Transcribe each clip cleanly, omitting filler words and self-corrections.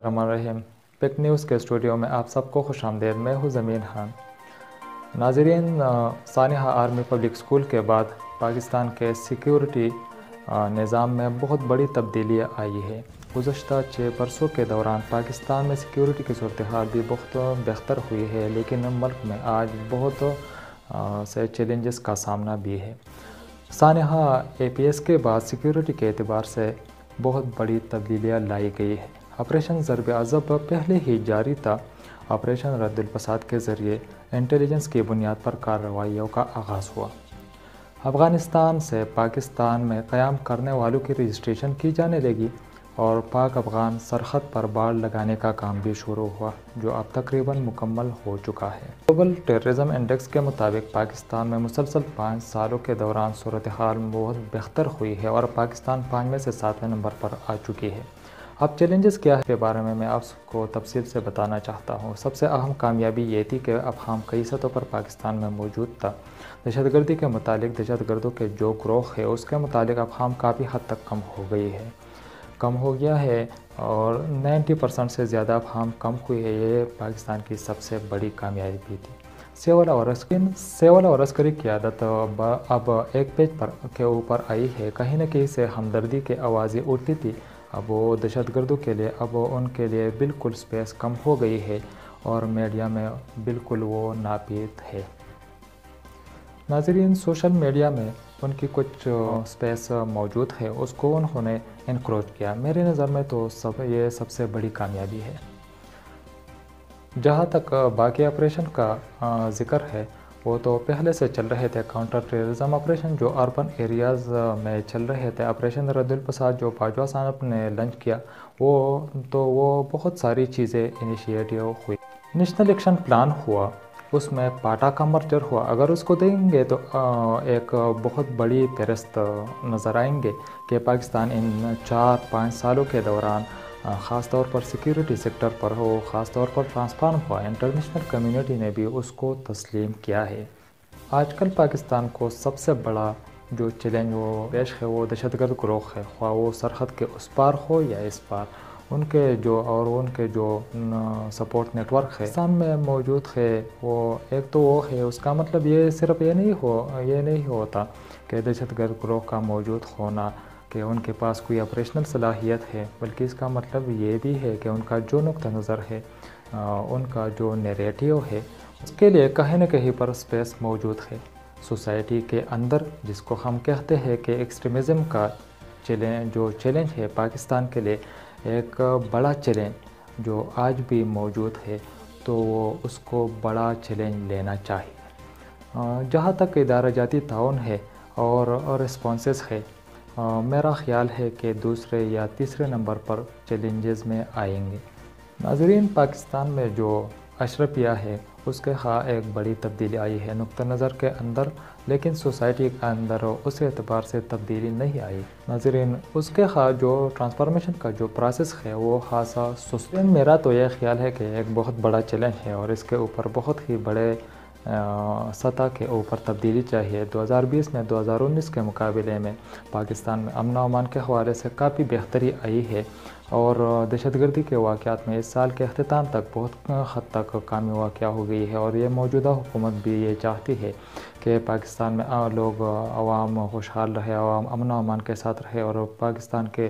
الرحمن الرحیم پک نیوز کے اسٹوڈیو میں آپ سب کو خوش آمدید۔ میں ہوں زمین خان۔ ناظرین، سانحہ آرمی پبلک اسکول کے بعد پاکستان کے سیکیورٹی نظام میں بہت بڑی تبدیلی آئی ہے۔ گزشتہ 6 برسوں کے دوران پاکستان میں سیکیورٹی کی صورتحال بھی بہت بہتر ہوئی ہے، لیکن ملک میں آج بہت سے چیلنجز کا سامنا بھی ہے۔ سانحہ APS کے بعد سیکیورٹی کے اعتبار سے بہت بڑی تبدیلیاں لائی گئی ہیں۔ آپریشن ضرب عضب پہلے ہی جاری تھا۔ آپریشن رد الفساد کے ذریعے انٹیلیجنس کی بنیاد پر کارروائیوں کا آغاز ہوا۔ افغانستان سے پاکستان میں قیام کرنے والوں کی رجسٹریشن کی جانے لگی اور پاک افغان سرحد پر باڑ لگانے کا کام بھی شروع ہوا، جو اب تقریباً مکمل ہو چکا ہے۔ گلوبل ٹیررزم انڈیکس کے مطابق پاکستان میں مسلسل 5 سالوں کے دوران صورتحال بہت بہتر ہوئی ہے اور پاکستان 5 میں سے 7ویں نمبر پر آ چکی ہے۔ اب چیلنجز کیا ہے کے بارے میں آپ کو تفصیل سے بتانا چاہتا ہوں۔ سب سے اہم کامیابی یہ تھی کہ افہام کئی سطحوں پر پاکستان میں موجود تھا۔ دہشت گردی کے متعلق دہشت گردوں کے جو گروہ ہے اس کے متعلق افہام کافی حد تک کم ہو گیا ہے اور 90% سے زیادہ افہام کم ہوئی ہے۔ یہ پاکستان کی سب سے بڑی کامیابی تھی۔ سول اور عسکری قیادت اب ایک پیج کے اوپر آئی ہے۔ کہیں نہ کہیں سے ہمدردی کی آوازیں اٹھتی تھی، اب وہ دہشت گردوں کے لیے ان کے لیے بالکل سپیس کم ہو گئی ہے اور میڈیا میں بالکل وہ ناپید ہے۔ ناظرین، سوشل میڈیا میں ان کی کچھ سپیس موجود ہے، اس کو انہوں نے انکروچ کیا۔ میری نظر میں تو یہ سب سے بڑی کامیابی ہے۔ جہاں تک باقی آپریشن کا ذکر ہے، وہ تو پہلے سے چل رہے تھے۔ کاؤنٹر ٹیررزم آپریشن جو اربن ایریاز میں چل رہے تھے، آپریشن رد الفساد جو باجوہ صاحب نے لانچ کیا، وہ بہت ساری چیزیں انیشیٹو ہوئی۔ نیشنل ایکشن پلان ہوا، اس میں پاٹا کا مرجر ہوا۔ اگر اس کو دیکھیں گے تو ایک بہت بڑی فہرست نظر آئیں گے کہ پاکستان ان 4-5 سالوں کے دوران خاص طور پر سیکیورٹی سیکٹر پر خاص طور پر ٹرانسفارم ہوا۔ انٹرنیشنل کمیونٹی نے بھی اس کو تسلیم کیا ہے۔ آج کل پاکستان کو سب سے بڑا جو چیلنج پیش ہے وہ دہشت گرد گروہ ہے، خواہ وہ سرحد کے اس پار ہو یا اس پار۔ ان کے جو سپورٹ نیٹ ورک ہے پاکستان میں موجود ہے، وہ ایک تو وہ ہے۔ اس کا مطلب یہ صرف یہ نہیں ہوتا کہ دہشت گرد گروہ کا موجود ہونا کہ ان کے پاس کوئی آپریشنل صلاحیت ہے، بلکہ اس کا مطلب یہ بھی ہے کہ ان کا جو نقطہ نظر ہے، ان کا جو نیریٹیو ہے، اس کے لیے کہیں نہ کہیں پر سپیس موجود ہے سوسائٹی کے اندر، جس کو ہم کہتے ہیں کہ ایکسٹریمزم کا جو چیلنج ہے پاکستان کے لیے ایک بڑا چیلنج جو آج بھی موجود ہے، تو وہ اس کو بڑا چیلنج لینا چاہیے۔ جہاں تک ادارہ جاتی تعاون ہے اور رسپانسز ہے، میرا خیال ہے کہ دوسرے یا تیسرے نمبر پر چیلنجز میں آئیں گے۔ ناظرین، پاکستان میں جو اشرفیہ ہے اس کے خواہ ایک بڑی تبدیلی آئی ہے نقطہ نظر کے اندر، لیکن سوسائٹی کے اندر اس اعتبار سے تبدیلی نہیں آئی۔ ناظرین، اس کے خواہ جو ٹرانسفارمیشن کا جو پروسیس ہے وہ خاصا سست ہے۔ میرا تو یہ خیال ہے کہ ایک بہت بڑا چیلنج ہے اور اس کے اوپر بہت ہی بڑے سطح کے اوپر تبدیلی چاہیے۔ 2020 میں 2019 کے مقابلے میں پاکستان میں امن و امان کے حوالے سے کافی بہتری آئی ہے اور دہشت گردی کے واقعات میں اس سال کے اختتام تک بہت حد تک کامیابی واقع ہو گئی ہے اور یہ موجودہ حکومت بھی یہ چاہتی ہے کہ پاکستان میں عوام خوشحال رہے، عوام امن و امان کے ساتھ رہے اور پاکستان کے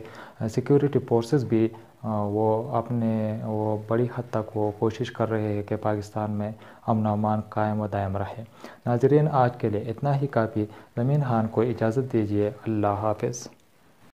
سیکیورٹی فورسز بھی وہ بڑی حد تک وہ کوشش کر رہے ہیں کہ پاکستان میں امن و امان قائم و دائم رہے۔ ناظرین، آج کے لیے اتنا ہی کافی۔ زمین خان کو اجازت دیجیے۔ اللہ حافظ۔